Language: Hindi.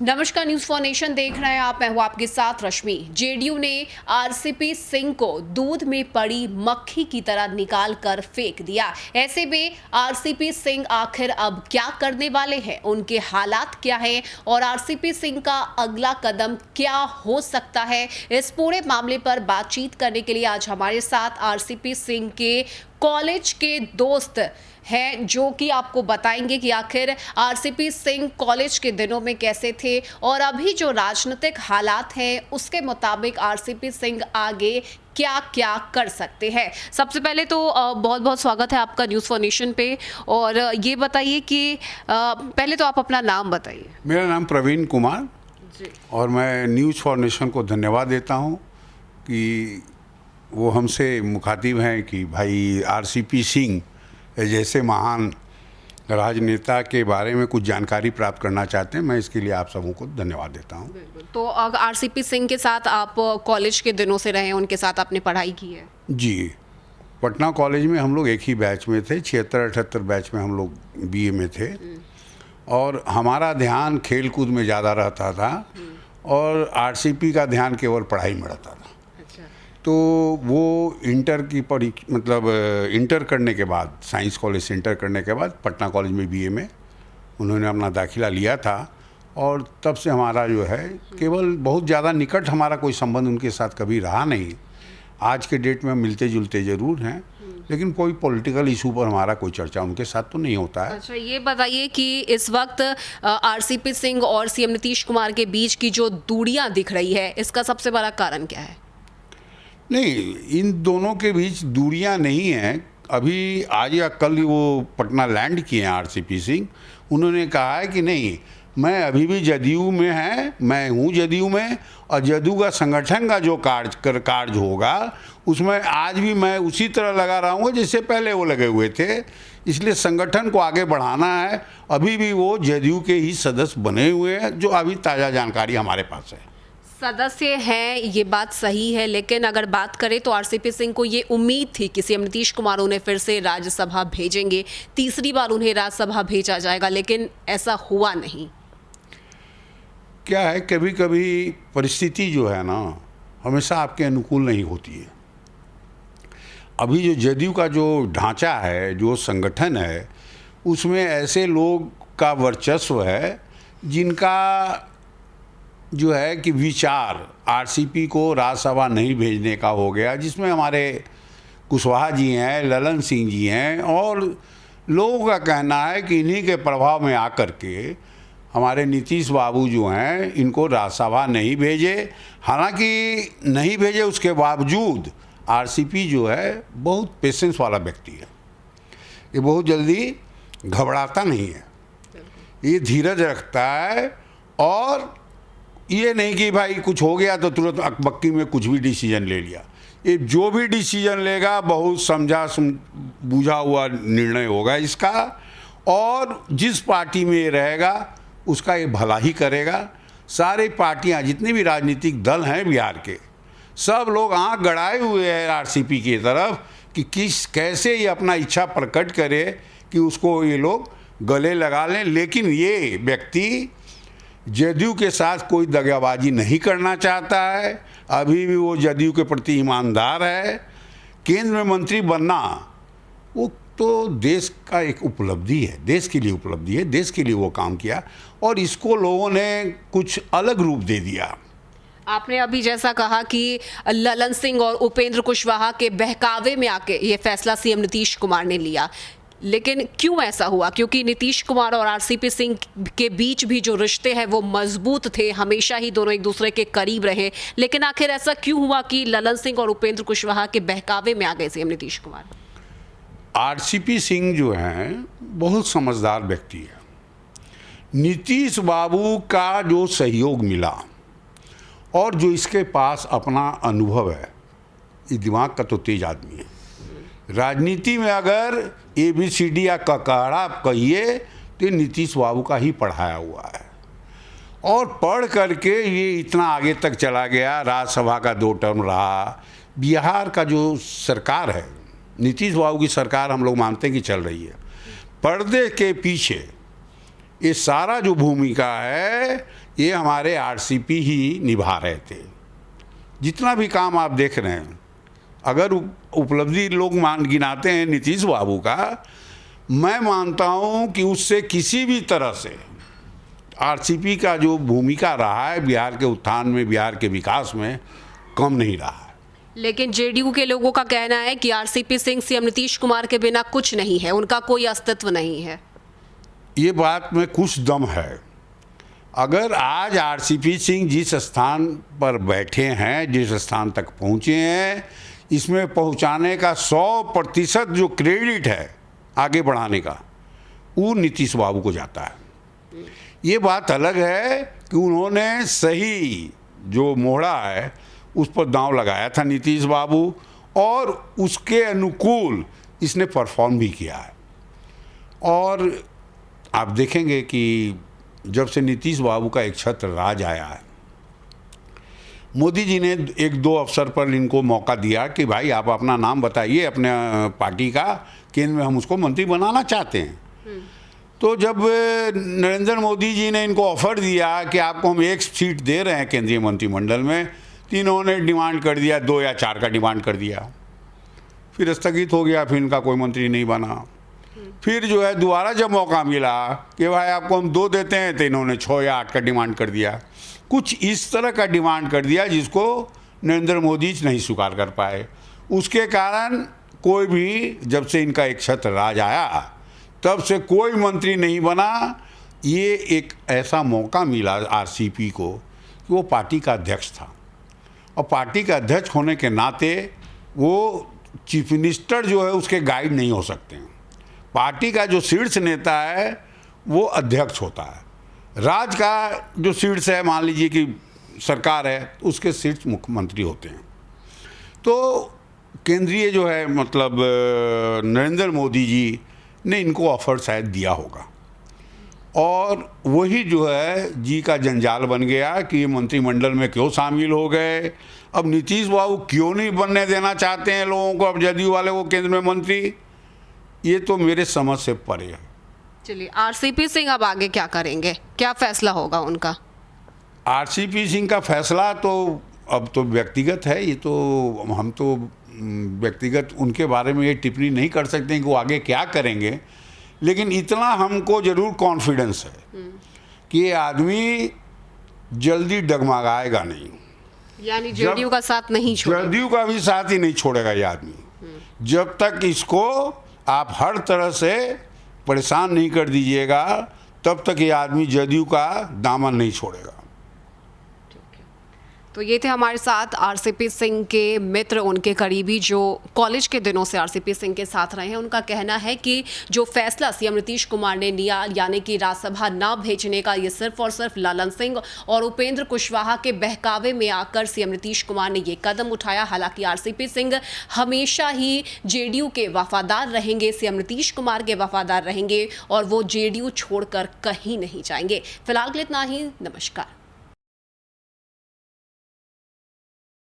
नमस्कार, न्यूज फॉर नेशन देख रहे हैं आप। मैं हूं आपके साथ रश्मि। जेडीयू ने आरसीपी सिंह को दूध में पड़ी मक्खी की तरह निकाल कर फेंक दिया। ऐसे में आरसीपी सिंह आखिर अब क्या करने वाले हैं, उनके हालात क्या हैं और आरसीपी सिंह का अगला कदम क्या हो सकता है, इस पूरे मामले पर बातचीत करने के लिए आज हमारे साथ आरसीपी सिंह के कॉलेज के दोस्त हैं, जो कि आपको बताएंगे कि आखिर आरसीपी सिंह कॉलेज के दिनों में कैसे थे और अभी जो राजनीतिक हालात हैं उसके मुताबिक आरसीपी सिंह आगे क्या क्या कर सकते हैं। सबसे पहले तो बहुत बहुत स्वागत है आपका न्यूज़ फॉर नेशन पे। और ये बताइए कि पहले तो आप अपना नाम बताइए। मेरा नाम प्रवीण कुमार जी। और मैं न्यूज़ फॉर नेशन को धन्यवाद देता हूं कि वो हमसे मुखातिब हैं कि भाई आरसीपी सिंह जैसे महान राजनेता के बारे में कुछ जानकारी प्राप्त करना चाहते हैं। मैं इसके लिए आप सबों को धन्यवाद देता हूं। तो आरसीपी सिंह के साथ आप कॉलेज के दिनों से रहे, उनके साथ आपने पढ़ाई की है? जी, पटना कॉलेज में हम लोग एक ही बैच में थे, 76-78 बैच में हम लोग बीए में थे और हमारा ध्यान खेल कूद में ज़्यादा रहता था और आरसीपी का ध्यान केवल पढ़ाई में रहता था। तो वो इंटर की इंटर करने के बाद, साइंस कॉलेज से इंटर करने के बाद पटना कॉलेज में बीए में उन्होंने अपना दाखिला लिया था और तब से हमारा जो है केवल बहुत ज़्यादा निकट हमारा कोई संबंध उनके साथ कभी रहा नहीं। आज के डेट में मिलते जुलते ज़रूर हैं, लेकिन कोई पॉलिटिकल इशू पर हमारा कोई चर्चा उनके साथ तो नहीं होता है। अच्छा, ये बताइए कि इस वक्त आरसीपी सिंह और सीएम नीतीश कुमार के बीच की जो दूरियां दिख रही है, इसका सबसे बड़ा कारण क्या है? नहीं, इन दोनों के बीच दूरियां नहीं हैं। अभी आज या कल वो पटना लैंड किए हैं आरसीपी सिंह। उन्होंने कहा है कि नहीं, मैं अभी भी जदयू में है, मैं हूँ जदयू में और जदयू का संगठन का जो कार्य होगा उसमें आज भी मैं उसी तरह लगा रहूँगा जैसे पहले वो लगे हुए थे। इसलिए संगठन को आगे बढ़ाना है। अभी भी वो जदयू के ही सदस्य बने हुए हैं, जो अभी ताज़ा जानकारी हमारे पास है। सदस्य हैं, ये बात सही है, लेकिन अगर बात करें तो आरसीपी सिंह को ये उम्मीद थी कि सीएम नीतीश कुमार उन्हें फिर से राज्यसभा भेजेंगे, तीसरी बार उन्हें राज्यसभा भेजा जाएगा, लेकिन ऐसा हुआ नहीं। क्या है, कभी कभी परिस्थिति जो है ना हमेशा आपके अनुकूल नहीं होती है। अभी जो जदयू का जो ढांचा है, जो संगठन है, उसमें ऐसे लोग का वर्चस्व है जिनका जो है कि विचार आरसीपी को राज्यसभा नहीं भेजने का हो गया, जिसमें हमारे कुशवाहा जी हैं, ललन सिंह जी हैं और लोगों का कहना है कि इन्हीं के प्रभाव में आकर के हमारे नीतीश बाबू जो हैं इनको राज्यसभा नहीं भेजे। हालांकि नहीं भेजे उसके बावजूद आरसीपी जो है बहुत पेशेंस वाला व्यक्ति है। ये बहुत जल्दी घबराता नहीं है, ये धीरज रखता है और ये नहीं कि भाई कुछ हो गया तो तुरंत अकबक्की में कुछ भी डिसीजन ले लिया। ये जो भी डिसीजन लेगा बहुत समझा बूझा हुआ निर्णय होगा इसका, और जिस पार्टी में ये रहेगा उसका ये भला ही करेगा। सारी पार्टियां, जितने भी राजनीतिक दल हैं बिहार के, सब लोग आंख गड़ाए हुए हैं आरसीपी की तरफ कि कैसे ये अपना इच्छा प्रकट करे कि उसको ये लोग गले लगा लें। लेकिन ये व्यक्ति जदयू के साथ कोई दगाबाजी नहीं करना चाहता है। अभी भी वो जदयू के प्रति ईमानदार है। केंद्र में मंत्री बनना वो तो देश का एक उपलब्धि है, देश के लिए उपलब्धि है, देश के लिए वो काम किया और इसको लोगों ने कुछ अलग रूप दे दिया। आपने अभी जैसा कहा कि ललन सिंह और उपेंद्र कुशवाहा के बहकावे में आके ये फैसला सीएम नीतीश कुमार ने लिया, लेकिन क्यों ऐसा हुआ? क्योंकि नीतीश कुमार और आरसीपी सिंह के बीच भी जो रिश्ते हैं वो मजबूत थे, हमेशा ही दोनों एक दूसरे के करीब रहे, लेकिन आखिर ऐसा क्यों हुआ कि ललन सिंह और उपेंद्र कुशवाहा के बहकावे में आ गए सीएम नीतीश कुमार? आरसीपी सिंह जो हैं बहुत समझदार व्यक्ति है। नीतीश बाबू का जो सहयोग मिला और जो इसके पास अपना अनुभव है, ये दिमाग का तो तेज आदमी है। राजनीति में अगर ABCD या ककाड़ा कहिए तो नीतीश बाबू का ही पढ़ाया हुआ है और पढ़ करके ये इतना आगे तक चला गया। राज्यसभा का 2 टर्म रहा। बिहार का जो सरकार है, नीतीश बाबू की सरकार हम लोग मानते हैं कि चल रही है। पर्दे के पीछे ये सारा जो भूमिका है ये हमारे आरसीपी ही निभा रहे थे। जितना भी काम आप देख रहे हैं, अगर उपलब्धि लोग गिनाते हैं नीतीश बाबू का, मैं मानता हूँ कि उससे किसी भी तरह से आरसीपी का जो भूमिका रहा है बिहार के उत्थान में, बिहार के विकास में, कम नहीं रहा है। लेकिन जेडीयू के लोगों का कहना है कि आरसीपी सिंह सीएम नीतीश कुमार के बिना कुछ नहीं है, उनका कोई अस्तित्व नहीं है। ये बात में कुछ दम है। अगर आज आरसीपी सिंह जिस स्थान पर बैठे हैं, जिस स्थान तक पहुँचे हैं, इसमें पहुँचाने का 100% जो क्रेडिट है आगे बढ़ाने का, वो नीतीश बाबू को जाता है। ये बात अलग है कि उन्होंने सही जो मोड़ा है उस पर दांव लगाया था नीतीश बाबू, और उसके अनुकूल इसने परफॉर्म भी किया है। और आप देखेंगे कि जब से नीतीश बाबू का एक छत्र राज आया है, मोदी जी ने एक दो अवसर पर इनको मौका दिया कि भाई आप अपना नाम बताइए अपने पार्टी का, केंद्र में हम उसको मंत्री बनाना चाहते हैं। तो जब नरेंद्र मोदी जी ने इनको ऑफर दिया कि आपको हम एक सीट दे रहे हैं केंद्रीय मंत्रिमंडल में, तो इन्होंने डिमांड कर दिया, 2 या 4 का डिमांड कर दिया। फिर स्थगित हो गया, फिर इनका कोई मंत्री नहीं बना। फिर जो है दोबारा जब मौका मिला कि भाई आपको हम 2 देते हैं, तो इन्होंने 6 या 8 का डिमांड कर दिया। कुछ इस तरह का डिमांड कर दिया जिसको नरेंद्र मोदी नहीं स्वीकार कर पाए। उसके कारण कोई भी, जब से इनका एक छत्र राज आया, तब से कोई मंत्री नहीं बना। ये एक ऐसा मौका मिला आरसीपी को कि वो पार्टी का अध्यक्ष था, और पार्टी का अध्यक्ष होने के नाते वो चीफ मिनिस्टर जो है उसके गाइड नहीं हो सकते हैं। पार्टी का जो शीर्ष नेता है वो अध्यक्ष होता है। राज्य का जो शीर्ष है, मान लीजिए कि सरकार है, उसके शीर्ष मुख्यमंत्री होते हैं। तो केंद्रीय जो है, मतलब नरेंद्र मोदी जी ने इनको ऑफर शायद दिया होगा, और वही जो है जी का जंजाल बन गया कि ये मंत्रिमंडल में क्यों शामिल हो गए। अब नीतीश बाबू क्यों नहीं बनने देना चाहते हैं लोगों को, अब जदयू वाले को केंद्र में मंत्री, ये तो मेरे समझ से परे है। चलिए, आरसीपी सिंह अब आगे क्या करेंगे, क्या फैसला होगा उनका? आरसीपी सिंह का फैसला तो अब तो व्यक्तिगत है। ये तो हम तो व्यक्तिगत उनके बारे में ये टिप्पणी नहीं कर सकते हैं कि वो आगे क्या करेंगे, लेकिन इतना हमको ज़रूर कॉन्फिडेंस है कि ये आदमी जल्दी डगमगाएगा नहीं। यानी जेडीयू का साथ नहीं छोड़ेगा, जदयू का भी साथ ही नहीं छोड़ेगा ये आदमी। जब तक इसको आप हर तरह से परेशान नहीं कर दीजिएगा, तब तक ये आदमी जदयू का दामन नहीं छोड़ेगा। तो ये थे हमारे साथ आरसीपी सिंह के मित्र, उनके करीबी, जो कॉलेज के दिनों से आरसीपी सिंह के साथ रहे हैं। उनका कहना है कि जो फैसला सीएम नीतीश कुमार ने लिया, यानी कि राज्यसभा ना भेजने का, ये सिर्फ और सिर्फ ललन सिंह और उपेंद्र कुशवाहा के बहकावे में आकर सीएम नीतीश कुमार ने ये कदम उठाया। हालांकि आरसीपी सिंह हमेशा ही जेडीयू के वफादार रहेंगे, सीएम नीतीश कुमार के वफादार रहेंगे, और वो जेडीयू छोड़कर कहीं नहीं जाएंगे। फिलहाल के लिए इतना ही। नमस्कार।